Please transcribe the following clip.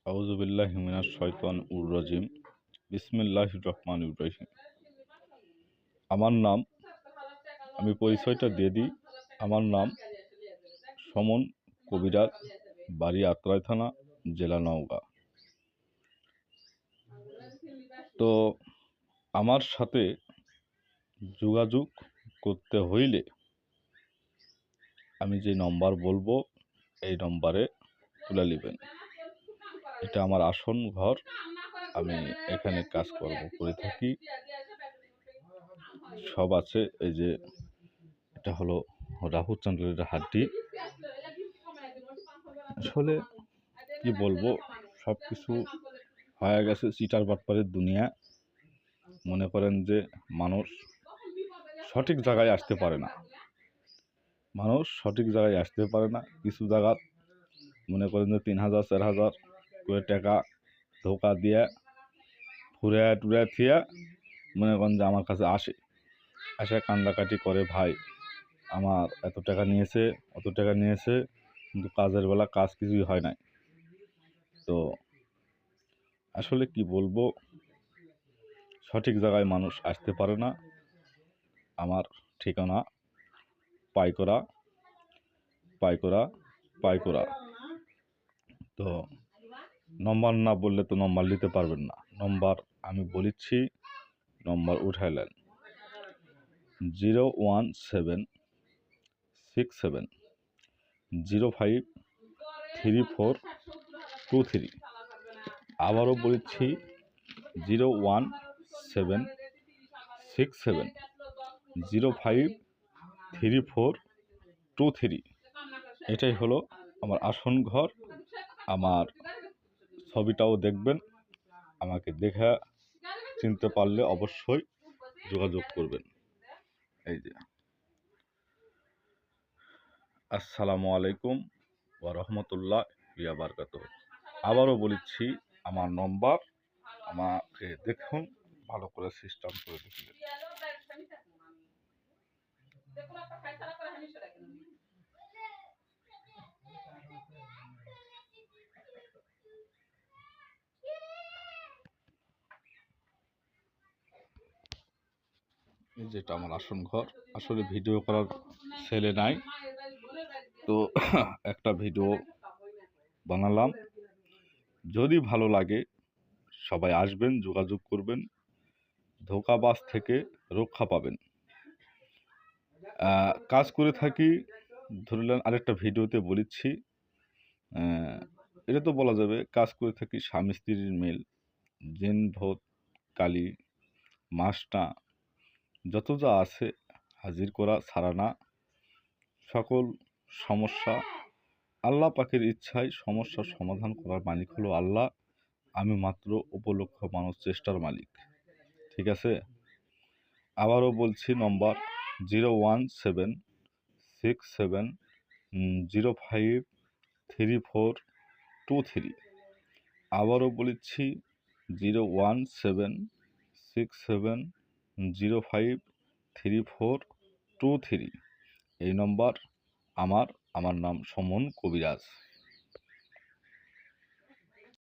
আউযু বিল্লাহি মিনাশ শাইতানির রাজিম। বিসমিল্লাহির রহমানির রহিম। আমার নাম, আমি পরিচয়টা দিয়ে দিই। আমার নাম সমন কবিরাজ, বাড়ি আত্রাই থানা, জেলা নওগাঁ। তো আমার সাথে যোগাযোগ করতে হইলে আমি যে নম্বর বলবো এই নম্বরে তুলে নেবেন। এটা আমার আসন ঘর, আমি এখানে কাজকর্ম করে থাকি, সব আছে। এই যে এটা হলো রাহু চন্দ্রের হাড্ডি। আসলে কি বলবো, সব কিছু হয়ে গেছে চিটার বাটপারের দুনিয়া। মনে করেন যে মানুষ সঠিক জায়গায় আসতে পারে না, কিছু জায়গা মনে করেন যে 3,000 4,000 করে টাকা ধোকা দিয়ে ফুরে টুরে থিয়া মনে করেন যে আমার কাছে আসে কান্দাকাটি করে, ভাই আমার এত টাকা নিয়েছে, অত টাকা নিয়েছে, কিন্তু কাজের বেলা কাজ কিছুই হয় নাই। তো আসলে কি বলবো, সঠিক জায়গায় মানুষ আসতে পারে না। আমার ঠিকানা পাইকরা পাইকরা পাইকরা। তো নম্বর না বললে তো নম্বর নিতে পারবেন না। নম্বর আমি বলেছি, নম্বর উঠাইলেন 01767053423। আবারও বলেছি 01767053423। এটাই হলো আমার আসন ঘর। আমার ছবিটাও দেখবেন, আমাকে দেখে চিনতে পারলে অবশ্যই যোগাযোগ করবেন। এই যে, আসসালামু আলাইকুম ওয়া রাহমাতুল্লাহি ওয়া বারাকাতুহু। আবারও বলেছি আমার নম্বর, আমাকে দেখুন, ভালো করে সিস্টেম করে দেখুন। এই যেটা আমার আসন ঘর। আসলে ভিডিও করার ছেলে নাই, তো একটা ভিডিও বানালাম। যদি ভালো লাগে সবাই আসবেন, যোগাযোগ করবেন, ধোঁকাবাজ থেকে রক্ষা পাবেন। কাজ করে থাকি, ধরলেন আরেকটা ভিডিওতে বলেছি, এটা তো বলা যাবে, কাজ করে থাকি স্বামী স্ত্রীর মিল, জিন ভূত কালী মাসটা যত যা আছে হাজির করা ছাড়া না। সকল সমস্যা আল্লাহ পাকের ইচ্ছায় সমস্যার সমাধান করার মালিক হলো আল্লাহ। আমি মাত্র উপলক্ষ মানুষ, চেষ্টার মালিক। ঠিক আছে, আবারও বলছি নম্বর 01767053423। আবারও বলেছি 01767053423। এই নম্বর আমার নাম সমন কবিরাজ।